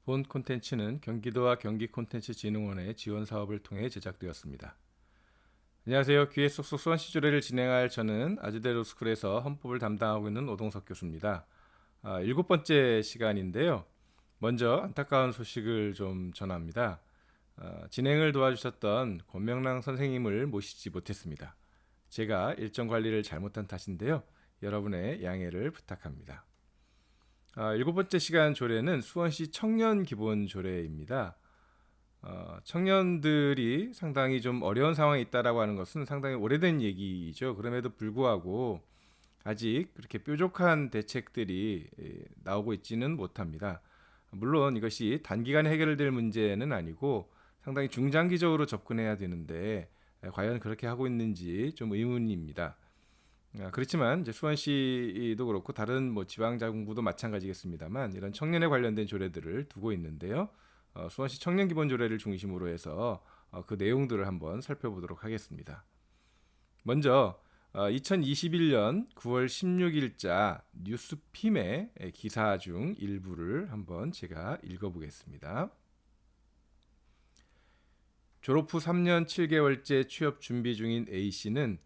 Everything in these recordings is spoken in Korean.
본 콘텐츠는 경기도와 경기콘텐츠진흥원의 지원 사업을 통해 제작되었습니다. 안녕하세요. 귀에 쏙쏙 수원시 조례를 진행할 저는 아주대 로스쿨에서 헌법을 담당하고 있는 오동석 교수입니다. 7번째 시간인데요. 먼저 안타까운 소식을 좀 전합니다. 진행을 도와주셨던 권명랑 선생님을 모시지 못했습니다. 제가 일정 관리를 잘못한 탓인데요. 여러분의 양해를 부탁합니다. 7번째 시간 조례는 수원시 청년 기본 조례입니다. 청년들이 상당히 좀 어려운 상황에 있다라고 하는 것은 상당히 오래된 얘기죠. 그럼에도 불구하고 아직 그렇게 뾰족한 대책들이 나오고 있지는 못합니다. 물론 이것이 단기간에 해결될 문제는 아니고 상당히 중장기적으로 접근해야 되는데 과연 그렇게 하고 있는지 좀 의문입니다. 그렇지만 이제 수원시도 그렇고 다른 지방자금구도 마찬가지겠습니다만 이런 청년에 관련된 조례들을 두고 있는데요. 수원시 청년기본조례를 중심으로 해서 그 내용들을 한번 살펴보도록 하겠습니다. 먼저 2021년 9월 16일자 뉴스핌의 기사 중 일부를 한번 제가 읽어보겠습니다. 졸업 후 3년 7개월째 취업 준비 중인 A씨는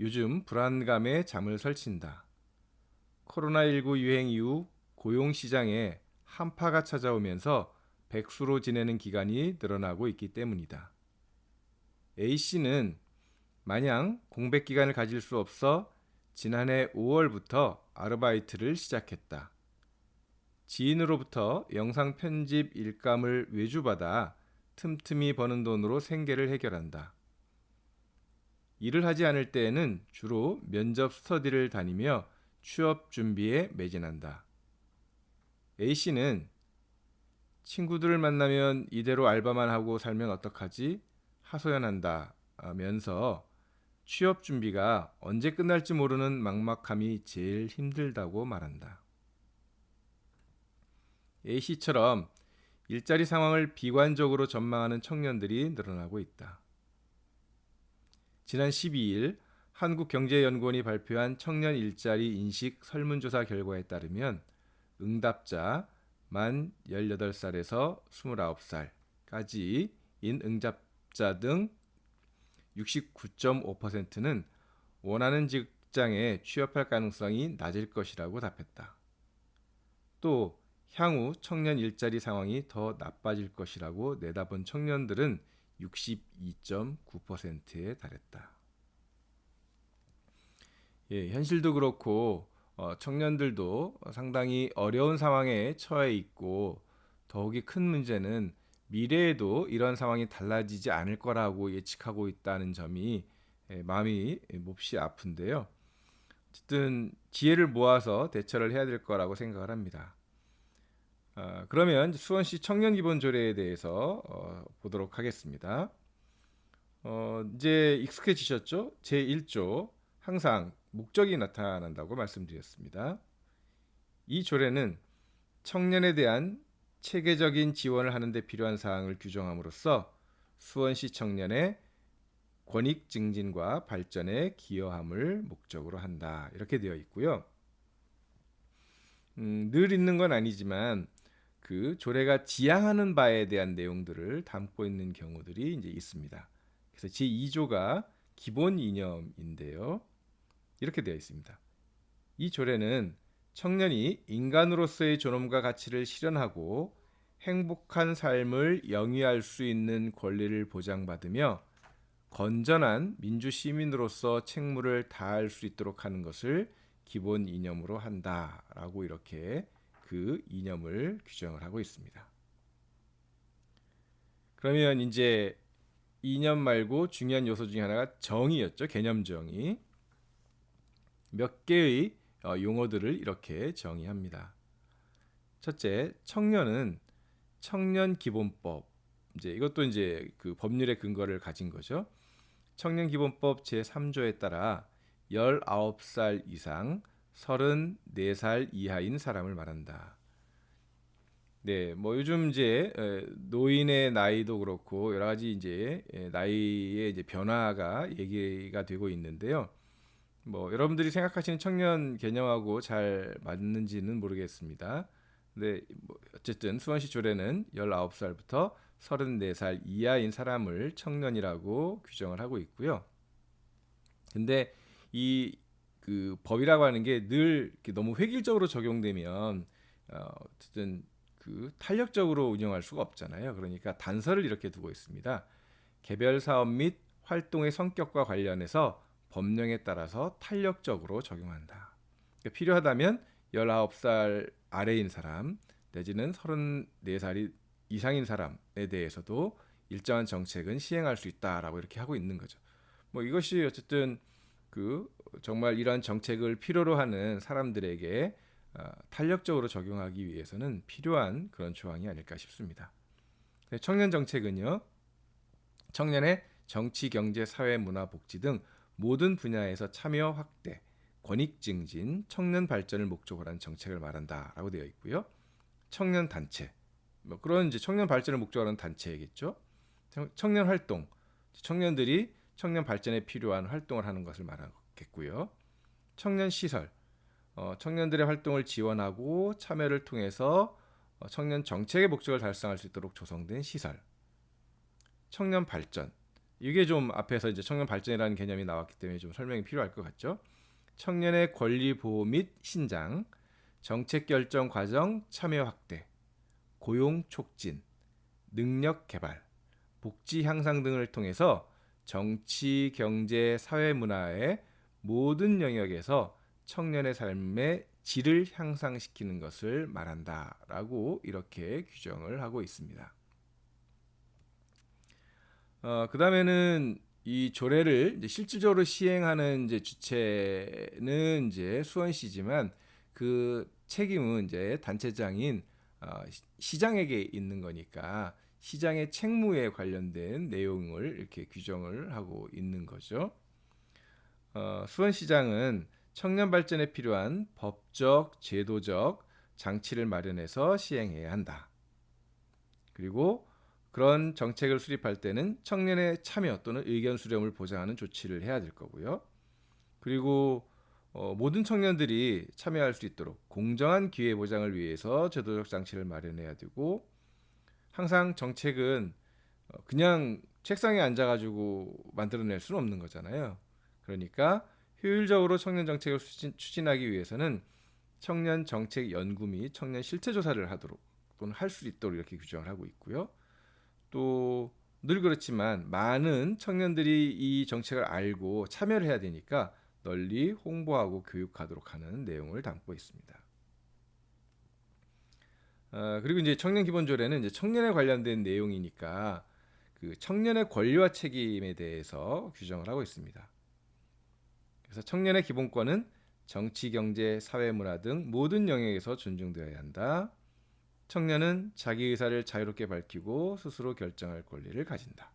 요즘 불안감에 잠을 설친다. 코로나19 유행 이후 고용시장에 한파가 찾아오면서 백수로 지내는 기간이 늘어나고 있기 때문이다. A씨는 마냥 공백 기간을 가질 수 없어 지난해 5월부터 아르바이트를 시작했다. 지인으로부터 영상 편집 일감을 외주받아 틈틈이 버는 돈으로 생계를 해결한다. 일을 하지 않을 때에는 주로 면접 스터디를 다니며 취업 준비에 매진한다. A씨는 친구들을 만나면 이대로 알바만 하고 살면 어떡하지? 하소연한다 면서 취업 준비가 언제 끝날지 모르는 막막함이 제일 힘들다고 말한다. A씨처럼 일자리 상황을 비관적으로 전망하는 청년들이 늘어나고 있다. 지난 12일 한국경제연구원이 발표한 청년 일자리 인식 설문조사 결과에 따르면 응답자 만 18살에서 29살까지인 응답자 등 69.5%는 원하는 직장에 취업할 가능성이 낮을 것이라고 답했다. 또 향후 청년 일자리 상황이 더 나빠질 것이라고 내다본 청년들은 62.9%에 달했다. 현실도 그렇고 청년들도 상당히 어려운 상황에 처해 있고 더욱이 큰 문제는 미래에도 이런 상황이 달라지지 않을 거라고 예측하고 있다는 점이 마음이 몹시 아픈데요. 어쨌든 지혜를 모아서 대처를 해야 될 거라고 생각을 합니다. 그러면 수원시 청년기본조례에 대해서 보도록 하겠습니다. 이제 익숙해지셨죠? 제1조 항상 목적이 나타난다고 말씀드렸습니다. 이 조례는 청년에 대한 체계적인 지원을 하는 데 필요한 사항을 규정함으로써 수원시 청년의 권익 증진과 발전에 기여함을 목적으로 한다. 이렇게 되어 있고요. 늘 있는 건 아니지만 그 조례가 지향하는 바에 대한 내용들을 담고 있는 경우들이 이제 있습니다. 그래서 제2조가 기본 이념인데요. 이렇게 되어 있습니다. 이 조례는 청년이 인간으로서의 존엄과 가치를 실현하고 행복한 삶을 영위할 수 있는 권리를 보장받으며 건전한 민주 시민으로서 책무를 다할 수 있도록 하는 것을 기본 이념으로 한다라고 이렇게 그 이념을 규정을 하고 있습니다. 그러면 이제 이념 말고 중요한 요소 중에 하나가 정의였죠. 개념 정의. 몇 개의 용어들을 이렇게 정의합니다. 첫째, 청년은 청년기본법. 이제 이것도 이제 그 법률의 근거를 가진 거죠. 청년기본법 제3조에 따라 19살 이상 34살 이하인 사람을 말한다. 네, 요즘 이제 노인의 나이도 그렇고 여러 가지 이제 나이의 이제 변화가 얘기가 되고 있는데요. 여러분들이 생각하시는 청년 개념하고 잘 맞는지는 모르겠습니다. 근데 뭐 어쨌든 수원시 조례는 19살부터 34살 이하인 사람을 청년이라고 규정을 하고 있고요. 근데 이 그 법이라고 하는 게 늘 너무 획일적으로 적용되면 어쨌든 그 탄력적으로 운영할 수가 없잖아요. 그러니까 단서를 이렇게 두고 있습니다. 개별 사업 및 활동의 성격과 관련해서 법령에 따라서 탄력적으로 적용한다. 그러니까 필요하다면 19살 아래인 사람 내지는 34살이 이상인 사람에 대해서도 일정한 정책은 시행할 수 있다라고 이렇게 하고 있는 거죠. 뭐 이것이 어쨌든 그 정말 이러한 정책을 필요로 하는 사람들에게 탄력적으로 적용하기 위해서는 필요한 그런 조항이 아닐까 싶습니다. 청년 정책은요, 청년의 정치, 경제, 사회, 문화, 복지 등 모든 분야에서 참여 확대, 권익 증진, 청년 발전을 목적으로 한 정책을 말한다라고 되어 있고요. 청년 단체, 뭐 그런 이제 청년 발전을 목적으로 하는 단체이겠죠. 청년 활동, 청년들이 청년 발전에 필요한 활동을 하는 것을 말하겠고요. 청년 시설, 청년들의 활동을 지원하고 참여를 통해서 청년 정책의 목적을 달성할 수 있도록 조성된 시설. 청년 발전, 이게 좀 앞에서 이제 청년 발전이라는 개념이 나왔기 때문에 좀 설명이 필요할 것 같죠. 청년의 권리 보호 및 신장, 정책 결정 과정 참여 확대, 고용 촉진, 능력 개발, 복지 향상 등을 통해서 정치, 경제, 사회, 문화의 모든 영역에서 청년의 삶의 질을 향상시키는 것을 말한다라고 이렇게 규정을 하고 있습니다. 그 다음에는 이 조례를 이제 실질적으로 시행하는 이제 주체는 이제 수원시지만 그 책임은 이제 단체장인 시장에게 있는 거니까 시장의 책무에 관련된 내용을 이렇게 규정을 하고 있는 거죠. 수원시장은 청년 발전에 필요한 법적, 제도적 장치를 마련해서 시행해야 한다. 그리고 그런 정책을 수립할 때는 청년의 참여 또는 의견 수렴을 보장하는 조치를 해야 될 거고요. 그리고 모든 청년들이 참여할 수 있도록 공정한 기회 보장을 위해서 제도적 장치를 마련해야 되고, 항상 정책은 그냥 책상에 앉아가지고 만들어낼 수는 없는 거잖아요. 그러니까 효율적으로 청년 정책을 추진하기 위해서는 청년 정책 연구 및 청년 실태 조사를 하도록 또는 할 수 있도록 이렇게 규정을 하고 있고요. 또 늘 그렇지만 많은 청년들이 이 정책을 알고 참여를 해야 되니까 널리 홍보하고 교육하도록 하는 내용을 담고 있습니다. 그리고 이제 청년 기본조례는 이제 청년에 관련된 내용이니까 그 청년의 권리와 책임에 대해서 규정을 하고 있습니다. 그래서 청년의 기본권은 정치, 경제, 사회, 문화 등 모든 영역에서 존중되어야 한다. 청년은 자기 의사를 자유롭게 밝히고 스스로 결정할 권리를 가진다.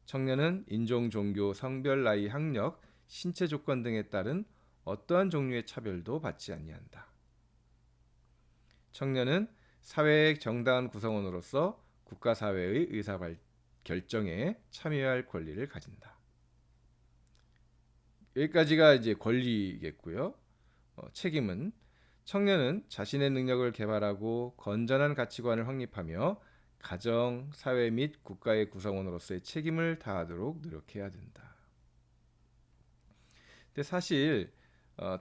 청년은 인종, 종교, 성별, 나이, 학력, 신체 조건 등에 따른 어떠한 종류의 차별도 받지 아니한다. 청년은 사회의 정당한 구성원으로서 국가 사회의 의사 결정에 참여할 권리를 가진다. 여기까지가 이제 권리겠고요. 책임은 청년은 자신의 능력을 개발하고 건전한 가치관을 확립하며 가정, 사회 및 국가의 구성원으로서의 책임을 다하도록 노력해야 된다. 근데 사실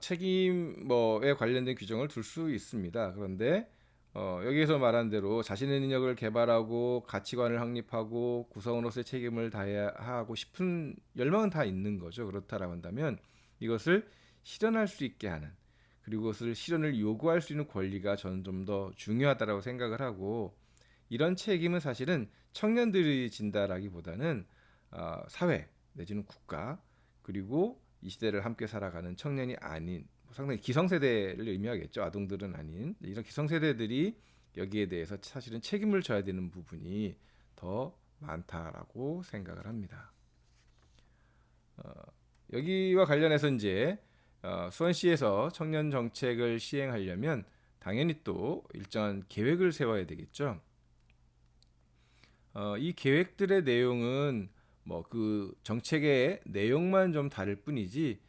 책임에 관련된 규정을 둘 수 있습니다. 그런데 여기에서 말한 대로 자신의 능력을 개발하고 가치관을 확립하고 구성원으로서의 책임을 다해야 하고 싶은 열망은 다 있는 거죠. 그렇다라고 한다면 이것을 실현할 수 있게 하는, 그리고 그것을 실현을 요구할 수 있는 권리가 저는 좀 더 중요하다고 생각을 하고, 이런 책임은 사실은 청년들이 진다라기보다는 사회 내지는 국가, 그리고 이 시대를 함께 살아가는 청년이 아닌 상당히 기성세대를 의미하겠죠. 아동들은 아닌 이런 기성세대들이 여기에 대해서 사실은 책임을 져야 되는 부분이 더 많다라고 생각을 합니다. 여기와 관련해서 이제 수원시에서 청년 정책을 시행하려면 당연히 또 일정한 계획을 세워야 되겠죠. 이 계획들의 내용은 뭐 그 정책의 내용만 좀 다를 뿐이지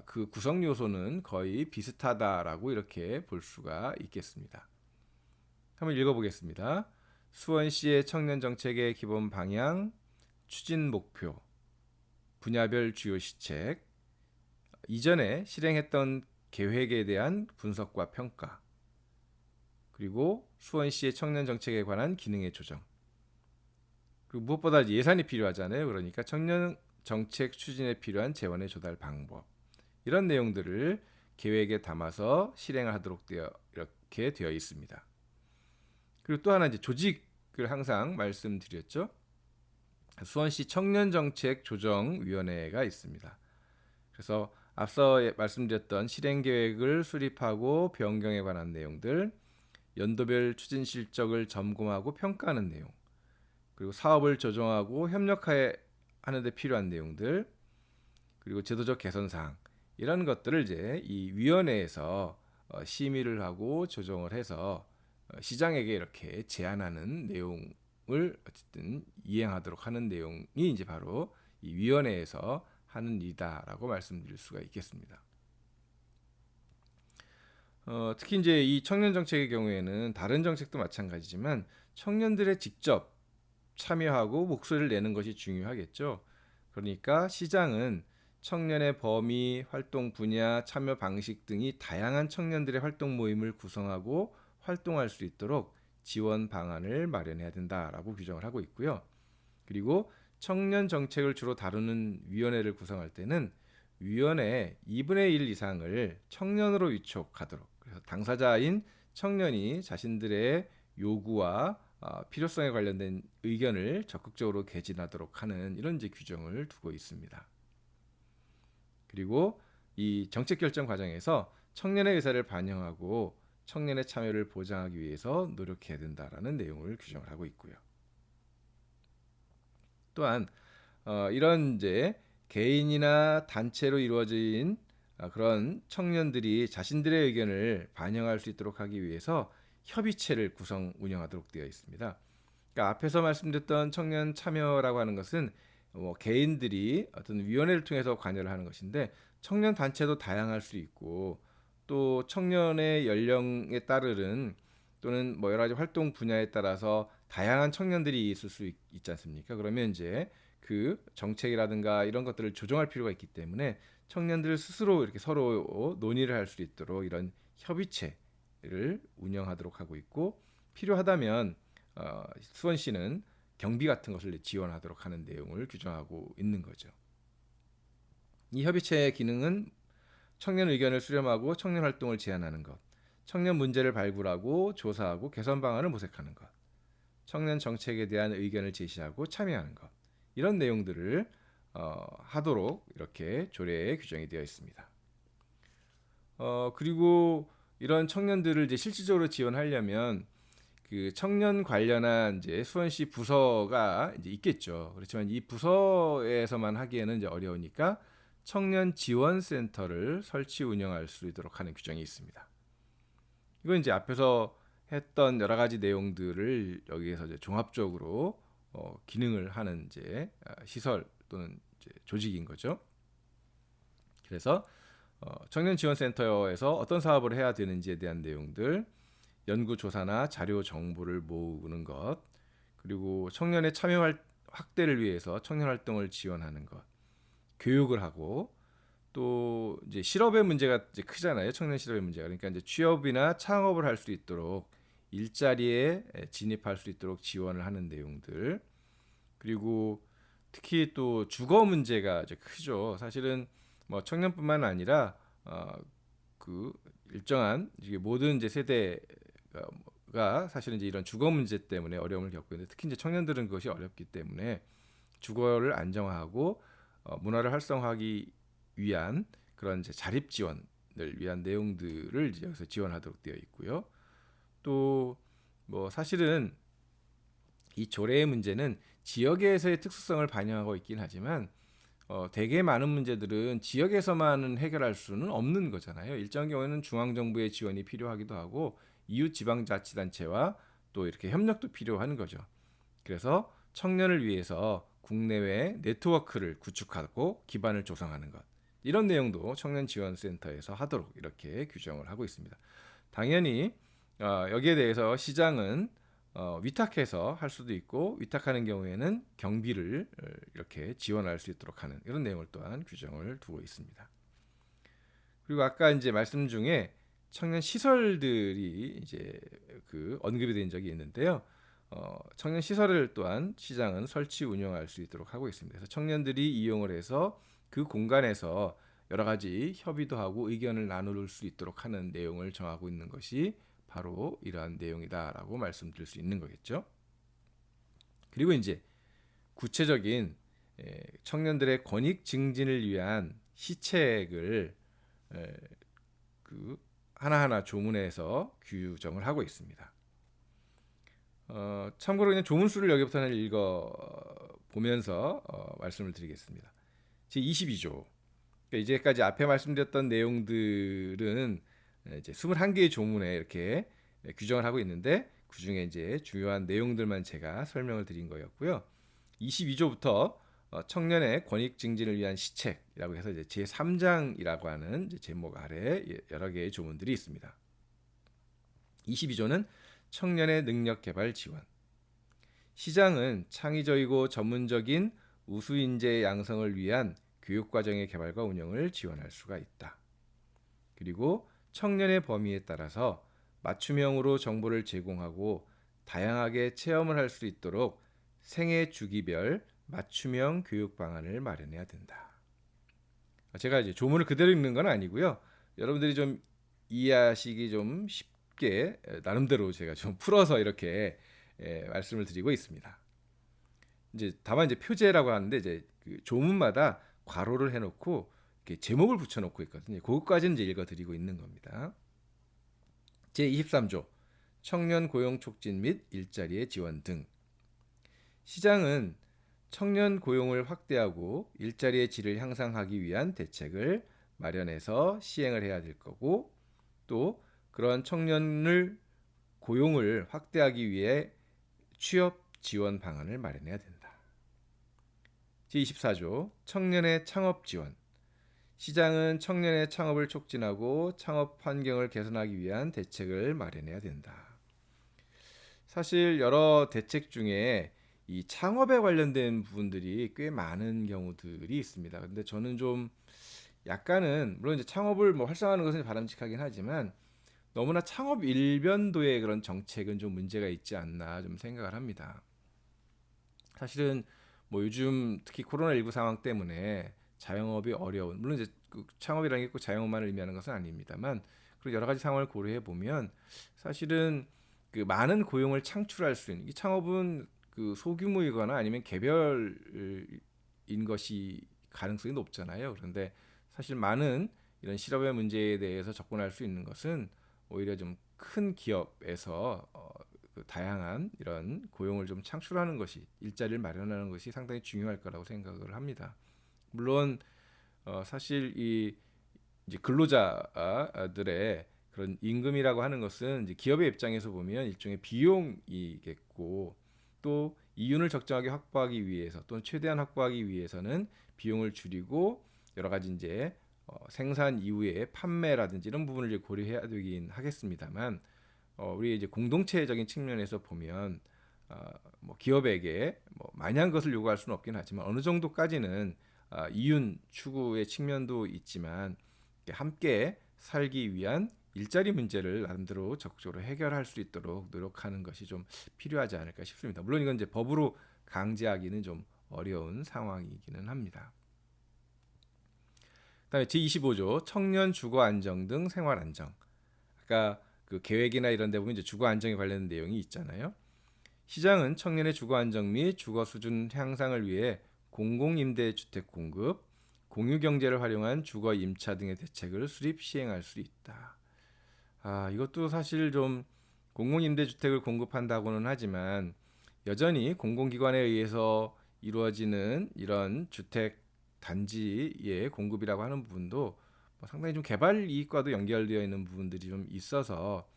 그 구성 요소는 거의 비슷하다라고 이렇게 볼 수가 있겠습니다. 한번 읽어보겠습니다. 수원시의 청년 정책의 기본 방향, 추진 목표, 분야별 주요 시책, 이전에 실행했던 계획에 대한 분석과 평가, 그리고 수원시의 청년 정책에 관한 기능의 조정. 그리고 무엇보다 예산이 필요하잖아요. 그러니까 청년 정책 추진에 필요한 재원의 조달 방법. 이런 내용들을 계획에 담아서 실행을 하도록 이렇게 되어 있습니다. 그리고 또 하나 이제 조직을 항상 말씀드렸죠. 수원시 청년정책조정위원회가 있습니다. 그래서 앞서 말씀드렸던 실행계획을 수립하고 변경에 관한 내용들, 연도별 추진 실적을 점검하고 평가하는 내용, 그리고 사업을 조정하고 협력하는 데 필요한 내용들, 그리고 제도적 개선 사항, 이런 것들을 이제 이 위원회에서 심의를 하고 조정을 해서 시장에게 이렇게 제안하는 내용을 어쨌든 이행하도록 하는 내용이 이제 바로 이 위원회에서 하는 일이다라고 말씀드릴 수가 있겠습니다. 특히 이제 이 청년 정책의 경우에는 다른 정책도 마찬가지지만 청년들의 직접 참여하고 목소리를 내는 것이 중요하겠죠. 그러니까 시장은 청년의 범위, 활동 분야, 참여 방식 등이 다양한 청년들의 활동 모임을 구성하고 활동할 수 있도록 지원 방안을 마련해야 된다라고 규정을 하고 있고요. 그리고 청년 정책을 주로 다루는 위원회를 구성할 때는 위원회 2분의 1 이상을 청년으로 위촉하도록, 그래서 당사자인 청년이 자신들의 요구와 필요성에 관련된 의견을 적극적으로 개진하도록 하는 이런 이제 규정을 두고 있습니다. 그리고 이 정책 결정 과정에서 청년의 의사를 반영하고 청년의 참여를 보장하기 위해서 노력해야 된다라는 내용을 규정을 하고 있고요. 또한 이런 이제 개인이나 단체로 이루어진 그런 청년들이 자신들의 의견을 반영할 수 있도록 하기 위해서 협의체를 구성 운영하도록 되어 있습니다. 그러니까 앞에서 말씀드렸던 청년 참여라고 하는 것은 개인들이 어떤 위원회를 통해서 관여를 하는 것인데, 청년 단체도 다양할 수 있고 또 청년의 연령에 따르는 또는 여러 가지 활동 분야에 따라서 다양한 청년들이 있을 수 있지 않습니까? 그러면 이제 그 정책이라든가 이런 것들을 조정할 필요가 있기 때문에 청년들 스스로 이렇게 서로 논의를 할 수 있도록 이런 협의체를 운영하도록 하고 있고, 필요하다면 수원시는 경비 같은 것을 지원하도록 하는 내용을 규정하고 있는 거죠. 이 협의체의 기능은 청년 의견을 수렴하고 청년 활동을 제안하는 것, 청년 문제를 발굴하고 조사하고 개선 방안을 모색하는 것, 청년 정책에 대한 의견을 제시하고 참여하는 것, 이런 내용들을 하도록 이렇게 조례에 규정이 되어 있습니다. 그리고 이런 청년들을 이제 실질적으로 지원하려면 그 청년 관련한 이제 수원시 부서가 이제 있겠죠. 그렇지만 이 부서에서만 하기에는 이제 어려우니까 청년 지원 센터를 설치 운영할 수 있도록 하는 규정이 있습니다. 이건 이제 앞에서 했던 여러 가지 내용들을 여기에서 이제 종합적으로 기능을 하는 이제 시설 또는 이제 조직인 거죠. 그래서 청년 지원 센터에서 어떤 사업을 해야 되는지에 대한 내용들, 연구 조사나 자료 정보를 모으는 것, 그리고 청년의 참여 확대를 위해서 청년 활동을 지원하는 것, 교육을 하고, 또 이제 실업의 문제가 이제 크잖아요. 청년 실업의 문제가. 그러니까 이제 취업이나 창업을 할 수 있도록 일자리에 진입할 수 있도록 지원을 하는 내용들. 그리고 특히 또 주거 문제가 이제 크죠. 사실은 청년뿐만 아니라 그 일정한 모든 이제 세대가 사실은 이제 이런 주거 문제 때문에 어려움을 겪고 있는데, 특히 이제 청년들은 그것이 어렵기 때문에 주거를 안정화하고 문화를 활성화하기 위한 그런 이제 자립 지원을 위한 내용들을 이제 여기서 지원하도록 되어 있고요. 또 사실은 이 조례의 문제는 지역에서의 특수성을 반영하고 있긴 하지만 되게 많은 문제들은 지역에서만 해결할 수는 없는 거잖아요. 일정 경우에는 중앙정부의 지원이 필요하기도 하고 이웃 지방자치단체와 또 이렇게 협력도 필요한 거죠. 그래서 청년을 위해서 국내외 네트워크를 구축하고 기반을 조성하는 것, 이런 내용도 청년 지원센터에서 하도록 이렇게 규정을 하고 있습니다. 당연히 여기에 대해서 시장은 위탁해서 할 수도 있고 위탁하는 경우에는 경비를 이렇게 지원할 수 있도록 하는 이런 내용을 또한 규정을 두고 있습니다. 그리고 아까 이제 말씀 중에 청년 시설들이 이제 그 언급이 된 적이 있는데요. 청년 시설을 또한 시장은 설치 운영할 수 있도록 하고 있습니다. 그래서 청년들이 이용을 해서 그 공간에서 여러 가지 협의도 하고 의견을 나눌 수 있도록 하는 내용을 정하고 있는 것이 바로 이러한 내용이다라고 말씀드릴 수 있는 거겠죠. 그리고 이제 구체적인 청년들의 권익 증진을 위한 시책을 그 하나하나 조문에서 규정을 하고 있습니다. 참고로 그냥 조문수를 여기부터는 읽어 보면서 말씀을 드리겠습니다. 제 22조. 그러니까 이제까지 앞에 말씀드렸던 내용들은 이제 21개의 조문에 이렇게 규정을 하고 있는데 그 중에 이제 중요한 내용들만 제가 설명을 드린 거였고요. 22조부터 청년의 권익 증진을 위한 시책이라고 해서 이제 제3장이라고 하는 이제 제목 아래 여러 개의 조문들이 있습니다. 22조는 청년의 능력 개발 지원. 시장은 창의적이고 전문적인 우수 인재 양성을 위한 교육 과정의 개발과 운영을 지원할 수가 있다. 그리고 청년의 범위에 따라서 맞춤형으로 정보를 제공하고 다양하게 체험을 할 수 있도록 생애 주기별 맞춤형 교육 방안을 마련해야 된다. 제가 이제 조문을 그대로 읽는 건 아니고요. 여러분들이 좀 이해하시기 좀 쉽게 나름대로 제가 좀 풀어서 이렇게 말씀을 드리고 있습니다. 이제 다만 이제 표제라고 하는데 이제 그 조문마다 괄호를 해놓고 이렇게 제목을 붙여놓고 있거든요. 그것까지는 이제 읽어드리고 있는 겁니다. 제 23조 청년 고용 촉진 및 일자리의 지원 등. 시장은 청년 고용을 확대하고 일자리의 질을 향상하기 위한 대책을 마련해서 시행을 해야 될 거고 또 그런 청년을 고용을 확대하기 위해 취업 지원 방안을 마련해야 된다. 제24조 청년의 창업 지원. 시장은 청년의 창업을 촉진하고 창업 환경을 개선하기 위한 대책을 마련해야 된다. 사실 여러 대책 중에 이 창업에 관련된 부분들이 꽤 많은 경우들이 있습니다. 근데 저는 좀 약간은 물론 이제 창업을 뭐 활성화하는 것은 바람직하긴 하지만 너무나 창업 일변도의 그런 정책은 좀 문제가 있지 않나 좀 생각을 합니다. 사실은 뭐 요즘 특히 코로나19 상황 때문에 자영업이 어려운 물론 이제 그 창업이라는 게 꼭 자영업만을 의미하는 것은 아닙니다만 그리고 여러 가지 상황을 고려해 보면 사실은 그 많은 고용을 창출할 수 있는 이 창업은 그 소규모이거나 아니면 개별인 것이 가능성이 높잖아요. 그런데 사실 많은 이런 실업의 문제에 대해서 접근할 수 있는 것은 오히려 좀 큰 기업에서 그 다양한 이런 고용을 좀 창출하는 것이 일자리를 마련하는 것이 상당히 중요할 거라고 생각을 합니다. 물론 사실 이 이제 근로자들의 그런 임금이라고 하는 것은 이제 기업의 입장에서 보면 일종의 비용이겠고 또 이윤을 적정하게 확보하기 위해서 또는 최대한 확보하기 위해서는 비용을 줄이고 여러 가지 이제 생산 이후에 판매라든지 이런 부분을 이제 고려해야 되긴 하겠습니다만 우리 이제 공동체적인 측면에서 보면 뭐 기업에게 뭐 마냥 것을 요구할 수는 없긴 하지만 어느 정도까지는 이윤 추구의 측면도 있지만 함께 살기 위한 일자리 문제를 나름대로 적극적으로 해결할 수 있도록 노력하는 것이 좀 필요하지 않을까 싶습니다. 물론 이건 이제 법으로 강제하기는 좀 어려운 상황이기는 합니다. 그다음에 제25조 청년 주거 안정 등 생활 안정. 아까 그 계획이나 이런 데 보면 이제 주거 안정에 관련된 내용이 있잖아요. 시장은 청년의 주거 안정 및 주거 수준 향상을 위해 공공임대주택 공급, 공유경제를 활용한 주거 임차 등의 대책을 수립 시행할 수 있다. 이것도 사실 좀 공공임대주택을 공급한다고는 하지만 여전히 공공기관에 의해서 이루어지는 이런 주택 단지의 공급이라고 하는 부분도 상당히 좀 개발 이익과도 연결되어 있는 부분들이 좀 있어서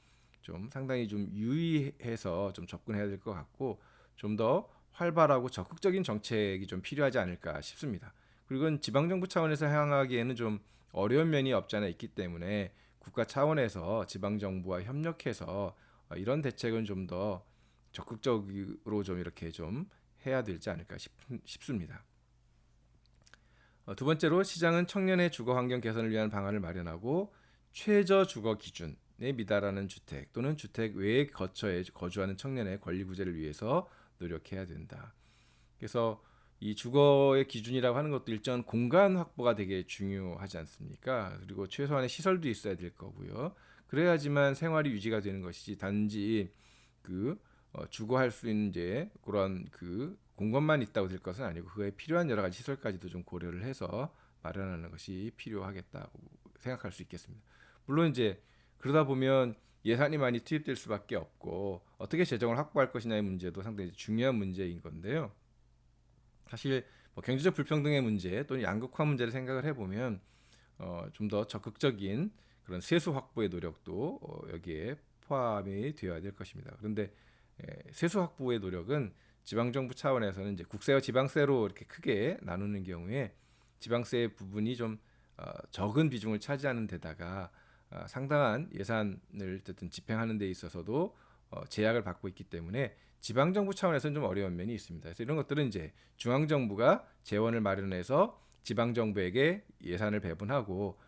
좀 상당히 좀 유의해서 좀 접근해야 될 것 같고 좀 더 활발하고 적극적인 정책이 좀 필요하지 않을까 싶습니다. 그리고 이건 지방정부 차원에서 향하기에는 좀 어려운 면이 없지 않아 있기 때문에 국가 차원에서 지방정부와 협력해서 이런 대책은 좀 더 적극적으로 좀 이렇게 좀 해야 되지 않을까 싶습니다. 두 번째로 시장은 청년의 주거 환경 개선을 위한 방안을 마련하고 최저 주거 기준에 미달하는 주택 또는 주택 외의 거처에 거주하는 청년의 권리 구제를 위해서 노력해야 된다. 그래서 이 주거의 기준이라고 하는 것도 일정한 공간 확보가 되게 중요하지 않습니까? 그리고 최소한의 시설도 있어야 될 거고요. 그래야지만 생활이 유지가 되는 것이지 단지 주거할 수 있는 이제 그런 공간만 있다고 될 것은 아니고 그에 필요한 여러 가지 시설까지도 좀 고려를 해서 마련하는 것이 필요하겠다고 생각할 수 있겠습니다. 물론 이제 그러다 보면 예산이 많이 투입될 수밖에 없고 어떻게 재정을 확보할 것이냐의 문제도 상당히 중요한 문제인 건데요. 사실 뭐 경제적 불평등의 문제 또는 양극화 문제를 생각을 해보면 좀 더 적극적인 그런 세수 확보의 노력도 여기에 포함이 되어야 될 것입니다. 그런데 세수 확보의 노력은 지방정부 차원에서는 이제 국세와 지방세로 이렇게 크게 나누는 경우에 지방세 부분이 좀 적은 비중을 차지하는 데다가 상당한 예산을 어쨌든 집행하는 데 있어서도 제약을 받고 있기 때문에 지방정부 차원에서는 좀 어려운 면이 있습니다. 그래서 이런 것들은 이제 중앙정부가 재원을 마련해서 지방정부에게 예산을 배분하고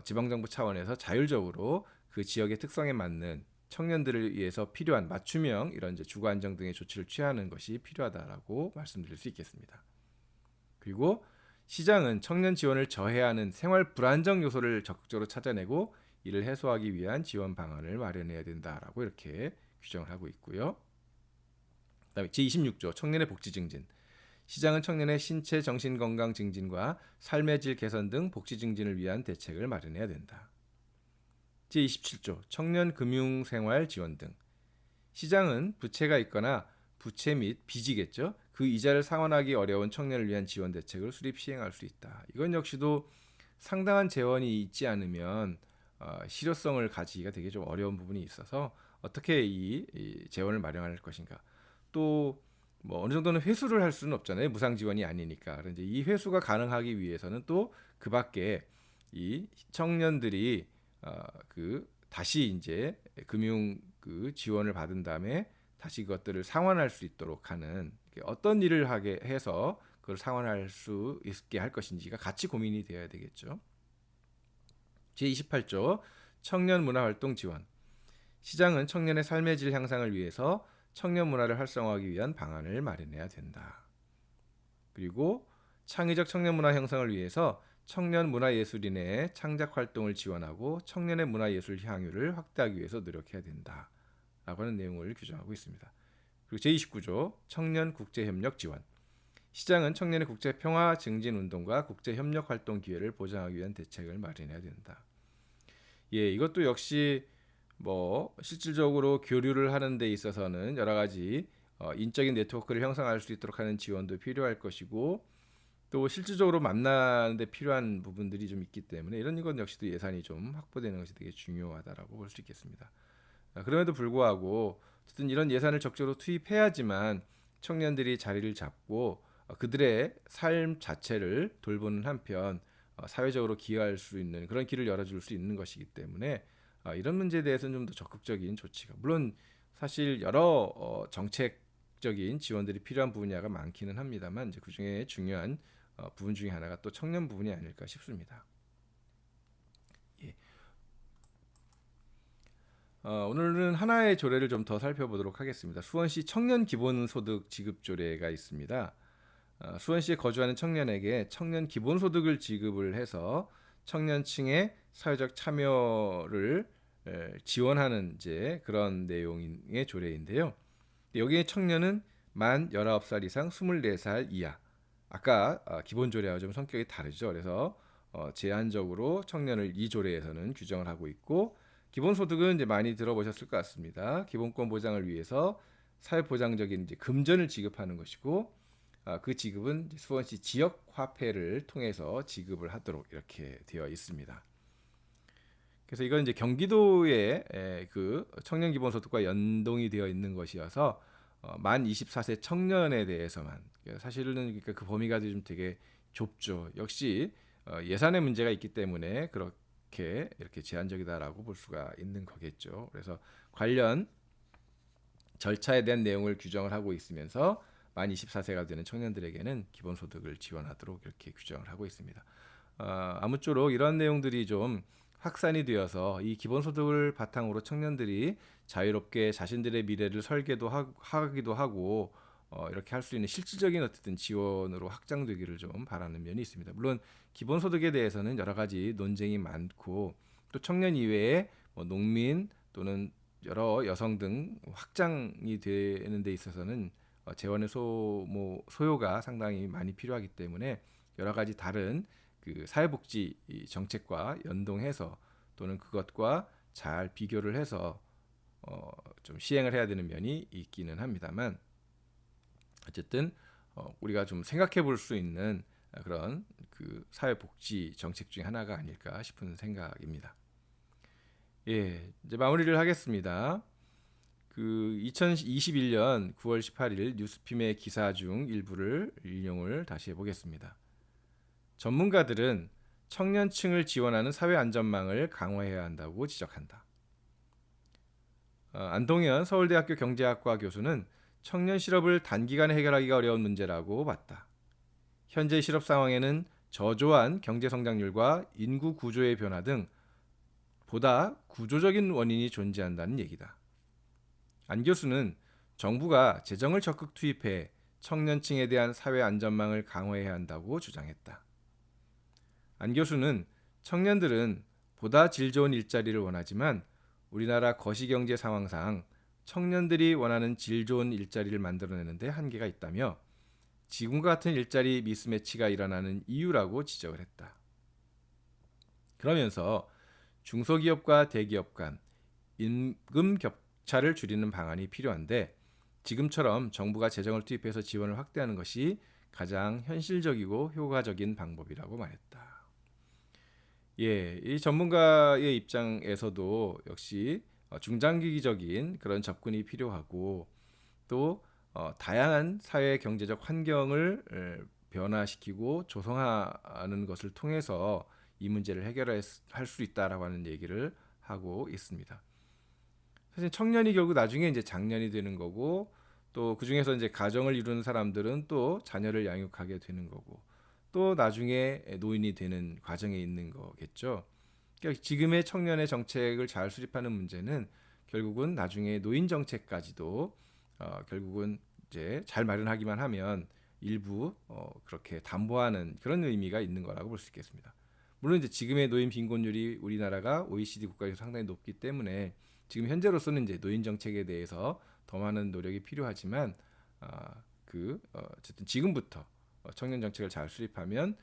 지방정부 차원에서 자율적으로 그 지역의 특성에 맞는 청년들을 위해서 필요한 맞춤형 이런 이제 주거 안정 등의 조치를 취하는 것이 필요하다라고 말씀드릴 수 있겠습니다. 그리고 시장은 청년 지원을 저해하는 생활 불안정 요소를 적극적으로 찾아내고 이를 해소하기 위한 지원 방안을 마련해야 된다라고 이렇게 규정을 하고 있고요. 그다음에 제26조 청년의 복지 증진. 시장은 청년의 신체 정신 건강 증진과 삶의 질 개선 등 복지 증진을 위한 대책을 마련해야 된다. 제27조 청년 금융 생활 지원 등. 시장은 부채가 있거나 부채 및 빚이겠죠. 그 이자를 상환하기 어려운 청년을 위한 지원 대책을 수립 시행할 수 있다. 이건 역시도 상당한 재원이 있지 않으면 실효성을 가지기가 되게 좀 어려운 부분이 있어서 어떻게 이 재원을 마련할 것인가. 또 뭐 어느 정도는 회수를 할 수는 없잖아요. 무상 지원이 아니니까. 그런데 이 회수가 가능하기 위해서는 또 그밖에 이 청년들이 다시 이제 금융 지원을 받은 다음에 다시 그것들을 상환할 수 있도록 하는 어떤 일을 하게 해서 그걸 상환할 수 있게 할 것인지가 같이 고민이 되어야 되겠죠. 제28조 청년 문화활동 지원. 시장은 청년의 삶의 질 향상을 위해서 청년 문화를 활성화하기 위한 방안을 마련해야 된다. 그리고 창의적 청년 문화 형성을 위해서 청년 문화예술인의 창작 활동을 지원하고 청년의 문화예술 향유를 확대하기 위해서 노력해야 된다. 라고 하는 내용을 규정하고 있습니다. 그리고 제29조 청년 국제협력 지원. 시장은 청년의 국제 평화 증진 운동과 국제 협력 활동 기회를 보장하기 위한 대책을 마련해야 된다. 이것도 역시 뭐 실질적으로 교류를 하는 데 있어서는 여러 가지 인적인 네트워크를 형성할 수 있도록 하는 지원도 필요할 것이고 또 실질적으로 만나는 데 필요한 부분들이 좀 있기 때문에 이런 것 역시도 예산이 좀 확보되는 것이 되게 중요하다라고 볼 수 있겠습니다. 그럼에도 불구하고 어쨌든 이런 예산을 적절히 투입해야지만 청년들이 자리를 잡고 그들의 삶 자체를 돌보는 한편 사회적으로 기여할 수 있는 그런 길을 열어줄 수 있는 것이기 때문에 이런 문제에 대해서는 좀 더 적극적인 조치가 물론 사실 여러 정책적인 지원들이 필요한 분야가 많기는 합니다만 이제 그 중에 중요한 부분 중에 하나가 또 청년 부분이 아닐까 싶습니다. 예. 오늘은 하나의 조례를 좀 더 살펴보도록 하겠습니다. 수원시 청년 기본소득 지급 조례가 있습니다. 수원시에 거주하는 청년에게 청년 기본소득을 지급을 해서 청년층의 사회적 참여를 지원하는 이제 그런 내용의 조례인데요. 여기에 청년은 만 19살 이상 24살 이하. 아까 기본 조례와 좀 성격이 다르죠. 그래서 제한적으로 청년을 이 조례에서는 규정을 하고 있고 기본소득은 이제 많이 들어보셨을 것 같습니다. 기본권 보장을 위해서 사회보장적인 이제 금전을 지급하는 것이고 그 지급은 수원시 지역 화폐를 통해서 지급을 하도록 이렇게 되어 있습니다. 그래서 이건 이제 경기도의 그 청년 기본소득과 연동이 되어 있는 것이어서 만 24세 청년에 대해서만 사실은 그러니까 그 범위가 좀 되게 좁죠. 역시 예산의 문제가 있기 때문에 그렇게 이렇게 제한적이다라고 볼 수가 있는 거겠죠. 그래서 관련 절차에 대한 내용을 규정을 하고 있으면서 만 24세가 되는 청년들에게는 기본소득을 지원하도록 이렇게 규정을 하고 있습니다. 아무쪼록 이런 내용들이 좀 확산이 되어서 이 기본소득을 바탕으로 청년들이 자유롭게 자신들의 미래를 설계도 하기도 하고 이렇게 할 수 있는 실질적인 어쨌든 지원으로 확장되기를 좀 바라는 면이 있습니다. 물론 기본소득에 대해서는 여러 가지 논쟁이 많고 또 청년 이외에 뭐 농민 또는 여러 여성 등 확장이 되는 데 있어서는 재원의 소요가 상당히 많이 필요하기 때문에 여러 가지 다른 그 사회복지 정책과 연동해서 또는 그것과 잘 비교를 해서 좀 시행을 해야 되는 면이 있기는 합니다만 어쨌든 우리가 좀 생각해 볼 수 있는 그런 그 사회복지 정책 중에 하나가 아닐까 싶은 생각입니다. 예, 이제 마무리를 하겠습니다. 그 2021년 9월 18일 뉴스핌의 기사 중 일부를 인용을 다시 해보겠습니다. 전문가들은 청년층을 지원하는 사회 안전망을 강화해야 한다고 지적한다. 안동현 서울대학교 경제학과 교수는 청년 실업을 단기간에 해결하기가 어려운 문제라고 봤다. 현재 실업 상황에는 저조한 경제 성장률과 인구 구조의 변화 등 보다 구조적인 원인이 존재한다는 얘기다. 안 교수는 정부가 재정을 적극 투입해 청년층에 대한 사회 안전망을 강화해야 한다고 주장했다. 안 교수는 청년들은 보다 질 좋은 일자리를 원하지만 우리나라 거시경제 상황상 청년들이 원하는 질 좋은 일자리를 만들어내는데 한계가 있다며 지금과 같은 일자리 미스매치가 일어나는 이유라고 지적을 했다. 그러면서 중소기업과 대기업 간 임금 격차를 줄이는 방안이 필요한데 지금처럼 정부가 재정을 투입해서 지원을 확대하는 것이 가장 현실적이고 효과적인 방법이라고 말했다. 예, 이 전문가의 입장에서도 역시 중장기적인 그런 접근이 필요하고 또 다양한 사회 경제적 환경을 변화시키고 조성하는 것을 통해서 이 문제를 해결할 수 있다라고 하는 얘기를 하고 있습니다. 사실 청년이 결국 나중에 이제 장년이 되는 거고 또 그 중에서 이제 가정을 이루는 사람들은 또 자녀를 양육하게 되는 거고 또 나중에 노인이 되는 과정에 있는 거겠죠. 그러니까 지금의 청년의 정책을 잘 수립하는 문제는 결국은 나중에 노인 정책까지도 결국은 이제 잘 마련하기만 하면 일부 그렇게 담보하는 그런 의미가 있는 거라고 볼 수 있겠습니다. 물론 이제 지금의 노인 빈곤율이 우리나라가 OECD 국가에서 상당히 높기 때문에 지금 현재로서는 이제 노인 정책에 대해서 더 많은 노력이 필요하지만 어쨌든 지금부터 청년 정책을 잘 수립하면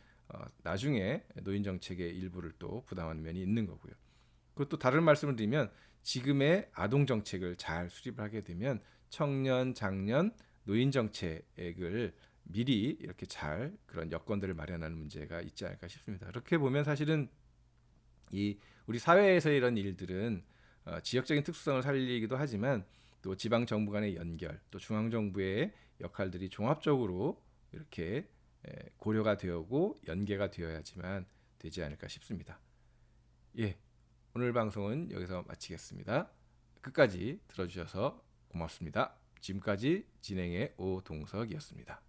나중에 노인 정책의 일부를 또 부담하는 면이 있는 거고요. 그것도 다른 말씀을 드리면 지금의 아동 정책을 잘 수립을 하게 되면 청년, 장년, 노인 정책을 미리 이렇게 잘 그런 여건들을 마련하는 문제가 있지 않을까 싶습니다. 이렇게 보면 사실은 이 우리 사회에서 이런 일들은 지역적인 특수성을 살리기도 하지만 또 지방 정부 간의 연결, 또 중앙 정부의 역할들이 종합적으로 이렇게 고려가 되고 연계가 되어야지만 되지 않을까 싶습니다. 예, 오늘 방송은 여기서 마치겠습니다. 끝까지 들어주셔서 고맙습니다. 지금까지 진행의 오동석이었습니다.